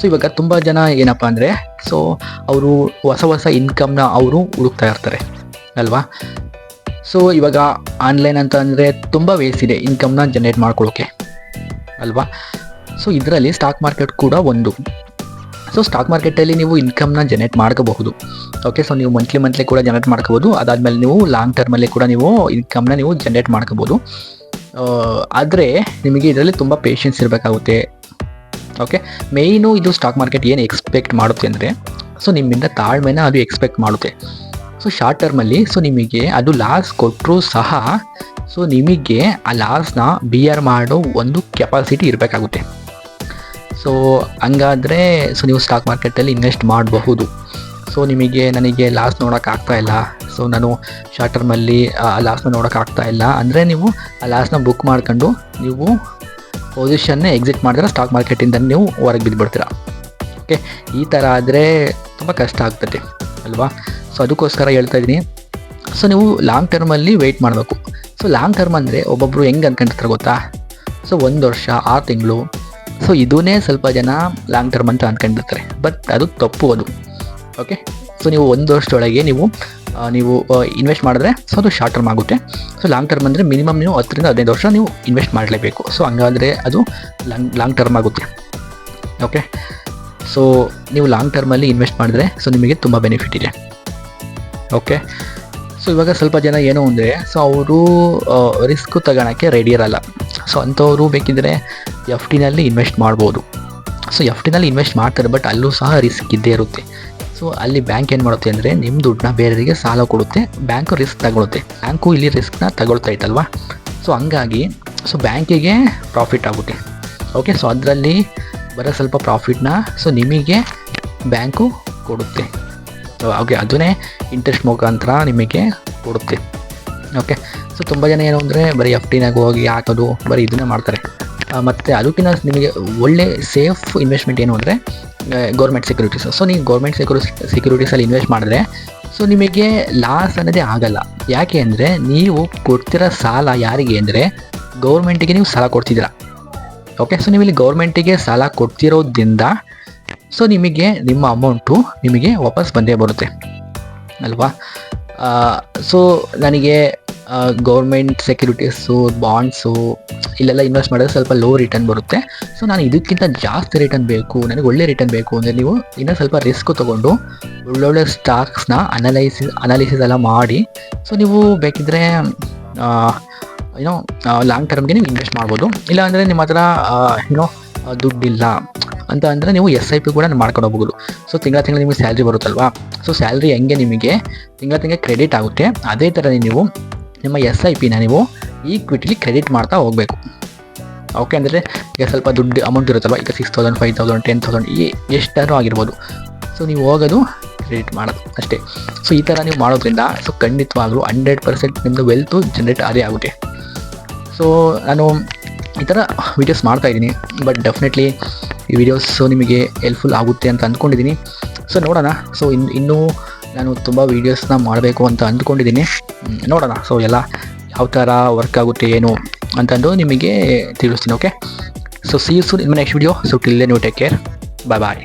ಇವಾಗ ತುಂಬ ಜನ ಏನಪ್ಪ ಅಂದರೆ ಸೊ ಅವರು ಹೊಸ ಇನ್ಕಮ್ನ ಅವರು ಹುಡುಕ್ತಾ ಇರ್ತಾರೆ ಅಲ್ವಾ. ಸೊ ಇವಾಗ ಆನ್ಲೈನ್ ಅಂತ ಅಂದರೆ ತುಂಬ ವೇಸ್ ಇದೆ ಇನ್ಕಮ್ನ ಜನರೇಟ್ ಮಾಡ್ಕೊಳ್ಳೋಕ್ಕೆ ಅಲ್ವಾ. ಸೊ ಇದರಲ್ಲಿ ಸ್ಟಾಕ್ ಮಾರ್ಕೆಟ್ ಕೂಡ ಒಂದು. ಸೊ ಸ್ಟಾಕ್ ಮಾರ್ಕೆಟಲ್ಲಿ ನೀವು ಇನ್ಕಮ್ನ ಜನರೇಟ್ ಮಾಡ್ಕೋಬಹುದು. ಓಕೆ, ಸೊ ನೀವು ಮಂತ್ಲಿ ಕೂಡ ಜನರೇಟ್ ಮಾಡ್ಕೋಬೋದು. ಅದಾದಮೇಲೆ ನೀವು ಲಾಂಗ್ ಟರ್ಮಲ್ಲಿ ಕೂಡ ನೀವು ಇನ್ಕಮ್ನ ನೀವು ಜನರೇಟ್ ಮಾಡ್ಕೋಬೋದು. ಆದರೆ ನಿಮಗೆ ಇದರಲ್ಲಿ ತುಂಬ ಪೇಷನ್ಸ್ ಇರಬೇಕಾಗುತ್ತೆ. ಓಕೆ, ಮೇಯ್ನು ಇದು ಸ್ಟಾಕ್ ಮಾರ್ಕೆಟ್ ಏನು ಎಕ್ಸ್ಪೆಕ್ಟ್ ಮಾಡುತ್ತೆ ಅಂದರೆ ಸೊ ನಿಮ್ಮಿಂದ ತಾಳ್ಮೆನ ಅದು ಎಕ್ಸ್ಪೆಕ್ಟ್ ಮಾಡುತ್ತೆ. ಸೊ ಶಾರ್ಟ್ ಟರ್ಮಲ್ಲಿ ಸೊ ನಿಮಗೆ ಅದು ಲಾಸ್ ಕೊಟ್ಟರೂ ಸಹ ಸೊ ನಿಮಗೆ ಆ ಲಾಸ್ನ ಬಿಯರ್ ಮಾಡೋ ಒಂದು ಕೆಪಾಸಿಟಿ ಇರಬೇಕಾಗುತ್ತೆ. ಸೊ ಹಂಗಾದರೆ ಸೊ ನೀವು ಸ್ಟಾಕ್ ಮಾರ್ಕೆಟಲ್ಲಿ ಇನ್ವೆಸ್ಟ್ ಮಾಡಬಹುದು. ಸೊ ನನಗೆ ಲಾಸ್ ನೋಡೋಕ್ಕಾಗ್ತಾ ಇಲ್ಲ, ಸೊ ನಾನು ಶಾರ್ಟ್ ಟರ್ಮಲ್ಲಿ ಆ ಲಾಸ್ನ ನೋಡೋಕ್ಕಾಗ್ತಾ ಇಲ್ಲ ಅಂದರೆ ನೀವು ಆ ಲಾಸ್ನ ಬುಕ್ ಮಾಡ್ಕೊಂಡು ನೀವು ಪೊಸಿಷನ್ನೇ ಎಕ್ಸಿಟ್ ಮಾಡಿದ್ರೆ ಸ್ಟಾಕ್ ಮಾರ್ಕೆಟಿಂದ ನೀವು ಹೊರಗೆ ಬಿದ್ದುಬಿಡ್ತೀರ. ಓಕೆ, ಈ ಥರ ಆದರೆ ತುಂಬ ಕಷ್ಟ ಆಗ್ತದೆ ಅಲ್ವಾ. ಸೊ ಅದಕ್ಕೋಸ್ಕರ ಹೇಳ್ತಾ ಇದ್ದೀನಿ, ಸೊ ನೀವು ಲಾಂಗ್ ಟರ್ಮಲ್ಲಿ ವೆಯ್ಟ್ ಮಾಡಬೇಕು. ಸೊ ಲಾಂಗ್ ಟರ್ಮ್ ಅಂದರೆ ಒಬ್ಬೊಬ್ಬರು ಹೆಂಗೆ ಅಂದ್ಕೊಂಡಿರ್ತಾರೆ ಗೊತ್ತಾ, ಸೊ 1 ವರ್ಷ 6 ತಿಂಗಳು, ಸೊ ಇದನ್ನೇ ಸ್ವಲ್ಪ ಜನ ಲಾಂಗ್ ಟರ್ಮ್ ಅಂತ ಅಂದ್ಕೊಂಡಿರ್ತಾರೆ. ಬಟ್ ಅದು ತಪ್ಪು ಅದು. ಓಕೆ, ಸೊ ನೀವು 1 ವರ್ಷದೊಳಗೆ ನೀವು ಇನ್ವೆಸ್ಟ್ ಮಾಡಿದ್ರೆ ಸೊ ಅದು ಶಾರ್ಟ್ ಟರ್ಮ್ ಆಗುತ್ತೆ. ಸೊ ಲಾಂಗ್ ಟರ್ಮ್ ಅಂದರೆ ಮಿನಿಮಮ್ ನೀವು 10 ರಿಂದ 15 ವರ್ಷ ನೀವು ಇನ್ವೆಸ್ಟ್ ಮಾಡಲೇಬೇಕು. ಸೊ ಹಂಗಾದರೆ ಅದು ಲಾಂಗ್ ಟರ್ಮ್ ಆಗುತ್ತೆ. ಓಕೆ, ಸೊ ನೀವು ಲಾಂಗ್ ಟರ್ಮಲ್ಲಿ ಇನ್ವೆಸ್ಟ್ ಮಾಡಿದ್ರೆ ಸೊ ನಿಮಗೆ ತುಂಬ ಬೆನಿಫಿಟ್ ಇದೆ. ಓಕೆ, ಸೊ ಇವಾಗ ಸ್ವಲ್ಪ ಜನ ಏನು ಅಂದರೆ ಸೊ ಅವರು ರಿಸ್ಕ್ ತಗೊಳಕ್ಕೆ ರೆಡಿ ಇರಲ್ಲ. ಸೊ ಅಂಥವರು ಬೇಕಿದ್ದರೆ FDನಲ್ಲಿ ಇನ್ವೆಸ್ಟ್ ಮಾಡ್ಬೋದು. ಸೊ FDನಲ್ಲಿ ಇನ್ವೆಸ್ಟ್ ಮಾಡ್ತಾರೆ, ಬಟ್ ಅಲ್ಲೂ ಸಹ ರಿಸ್ಕ್ ಇದ್ದೇ ಇರುತ್ತೆ. ಸೊ ಅಲ್ಲಿ ಬ್ಯಾಂಕ್ ಏನು ಮಾಡುತ್ತೆ ಅಂದರೆ ನಿಮ್ಮ ದುಡ್ಡನ್ನ ಬೇರೆಯವರಿಗೆ ಸಾಲ ಕೊಡುತ್ತೆ, ಬ್ಯಾಂಕು ರಿಸ್ಕ್ ತಗೊಳುತ್ತೆ. ಬ್ಯಾಂಕು ಇಲ್ಲಿ ರಿಸ್ಕ್ನ ತಗೊಳ್ತಾ ಇತ್ತಲ್ವಾ. ಸೊ ಹಂಗಾಗಿ ಸೊ ಬ್ಯಾಂಕಿಗೆ ಪ್ರಾಫಿಟ್ ಆಗುತ್ತೆ. ಓಕೆ, ಸೊ ಅದರಲ್ಲಿ ಬರೋ ಸ್ವಲ್ಪ ಪ್ರಾಫಿಟ್ನ ಸೊ ನಿಮಗೆ ಬ್ಯಾಂಕು ಕೊಡುತ್ತೆ. ಸೊ ಓಕೆ, ಅದನ್ನೇ ಇಂಟ್ರೆಸ್ಟ್ ಮುಖಾಂತರ ನಿಮಗೆ ಕೊಡುತ್ತೆ. ಓಕೆ, ಸೊ ತುಂಬ ಜನ ಏನು ಅಂದರೆ ಬರೀ FDನಾಗ ಹೋಗಿ ಹಾಕೋದು, ಬರೀ ಇದನ್ನೇ ಮಾಡ್ತಾರೆ. ಮತ್ತು ಅದಕ್ಕಿಂತ ನಿಮಗೆ ಒಳ್ಳೆ ಸೇಫ್ ಇನ್ವೆಸ್ಟ್ಮೆಂಟ್ ಏನು ಅಂದರೆ ಗೌರ್ಮೆಂಟ್ ಸೆಕ್ಯೂರಿಟೀಸ್. ಸೊ ನೀವು ಗೌರ್ಮೆಂಟ್ ಸೆಕ್ಯೂರಿಟೀಸಲ್ಲಿ ಇನ್ವೆಸ್ಟ್ ಮಾಡಿದ್ರೆ ಸೊ ನಿಮಗೆ ಲಾಸ್ ಅನ್ನೋದೇ ಆಗಲ್ಲ. ಯಾಕೆ ಅಂದರೆ ನೀವು ಕೊಡ್ತಿರೋ ಸಾಲ ಯಾರಿಗೆ ಅಂದರೆ ಗೌರ್ಮೆಂಟಿಗೆ ನೀವು ಸಾಲ ಕೊಡ್ತಿದ್ದೀರಾ. ಓಕೆ, ಸೊ ನೀವು ಇಲ್ಲಿ ಗೌರ್ಮೆಂಟಿಗೆ ಸಾಲ ಕೊಡ್ತಿರೋದ್ರಿಂದ ಸೊ ನಿಮಗೆ ನಿಮ್ಮ ಅಮೌಂಟು ನಿಮಗೆ ವಾಪಸ್ ಬಂದೇ ಬರುತ್ತೆ ಅಲ್ವಾ. ಸೊ ನನಗೆ ಗೌರ್ಮೆಂಟ್ ಸೆಕ್ಯೂರಿಟೀಸು, ಬಾಂಡ್ಸು ಇಲ್ಲೆಲ್ಲ ಇನ್ವೆಸ್ಟ್ ಮಾಡಿದ್ರೆ ಸ್ವಲ್ಪ ಲೋ ರಿಟರ್ನ್ ಬರುತ್ತೆ. ಸೊ ನಾನು ಇದಕ್ಕಿಂತ ಜಾಸ್ತಿ ರಿಟರ್ನ್ ಬೇಕು, ನನಗೆ ಒಳ್ಳೆ ರಿಟರ್ನ್ ಬೇಕು ಅಂದರೆ ನೀವು ಇನ್ನೂ ಸ್ವಲ್ಪ ರಿಸ್ಕ್ ತೊಗೊಂಡು ಒಳ್ಳೊಳ್ಳೆ ಸ್ಟಾಕ್ಸ್ನ ಅನಾಲಿಸಿಸ್ ಎಲ್ಲ ಮಾಡಿ ಸೊ ನೀವು ಬೇಕಿದ್ದರೆ ಲಾಂಗ್ ಟರ್ಮ್ಗೆ ನೀವು ಇನ್ವೆಸ್ಟ್ ಮಾಡ್ಬೋದು. ಇಲ್ಲ ಅಂದರೆ ನಿಮ್ಮ ಹತ್ರ ದುಡ್ಡಿಲ್ಲ ಅಂತ ಅಂದರೆ ನೀವು SIP ಕೂಡ ಮಾಡ್ಕೊಂಡು ಹೋಗ್ಬೋದು. ಸೊ ತಿಂಗಳ ನಿಮಗೆ ಸ್ಯಾಲ್ರಿ ಬರುತ್ತಲ್ವಾ. ಸೊ ಸ್ಯಾಲ್ರಿ ಹೆಂಗೆ ನಿಮಗೆ ತಿಂಗಳ ಕ್ರೆಡಿಟ್ ಆಗುತ್ತೆ, ಅದೇ ಥರ ನೀವು ನಿಮ್ಮ SIPನ ನೀವು ಈಕ್ವಿಟಿಲಿ ಕ್ರೆಡಿಟ್ ಮಾಡ್ತಾ ಹೋಗಬೇಕು. ಓಕೆ, ಅಂದರೆ ಈಗ ಸ್ವಲ್ಪ ದುಡ್ಡು ಅಮೌಂಟ್ ಇರುತ್ತಲ್ವ, ಈಗ 6,000 5,000 10,000 ಎಷ್ಟಾದ್ರೂ ಆಗಿರ್ಬೋದು. ಸೊ ನೀವು ಹೋಗೋದು ಕ್ರೆಡಿಟ್ ಮಾಡೋದು ಅಷ್ಟೇ. ಸೊ ಈ ಥರ ನೀವು ಮಾಡೋದ್ರಿಂದ ಸೊ ಖಂಡಿತವಾಗ್ಲೂ 100% ನಿಮ್ಮದು ವೆಲ್ತು ಜನರೇಟ್ ಆದೇ ಆಗುತ್ತೆ. ಸೊ ನಾನು ಈ ಥರ ವೀಡಿಯೋಸ್ ಮಾಡ್ತಾಯಿದ್ದೀನಿ, ಬಟ್ ಡೆಫಿನೆಟ್ಲಿ ಈ ವಿಡಿಯೋಸು ನಿಮಗೆ ಹೆಲ್ಪ್ಫುಲ್ ಆಗುತ್ತೆ ಅಂತ ಅಂದ್ಕೊಂಡಿದ್ದೀನಿ. ಸೊ ನೋಡೋಣ. ಸೊ ಇನ್ನೂ ನಾನು ತುಂಬ ವೀಡಿಯೋಸ್ನ ಮಾಡಬೇಕು ಅಂತ ಅಂದ್ಕೊಂಡಿದ್ದೀನಿ. ನೋಡೋಣ ಸೊ ಎಲ್ಲ ಯಾವ ಥರ ವರ್ಕ್ ಆಗುತ್ತೆ ಏನು ಅಂತಂದು ನಿಮಗೆ ತಿಳಿಸ್ತೀನಿ. Okay, so see you soon in my next video. So till then you take care. Bye.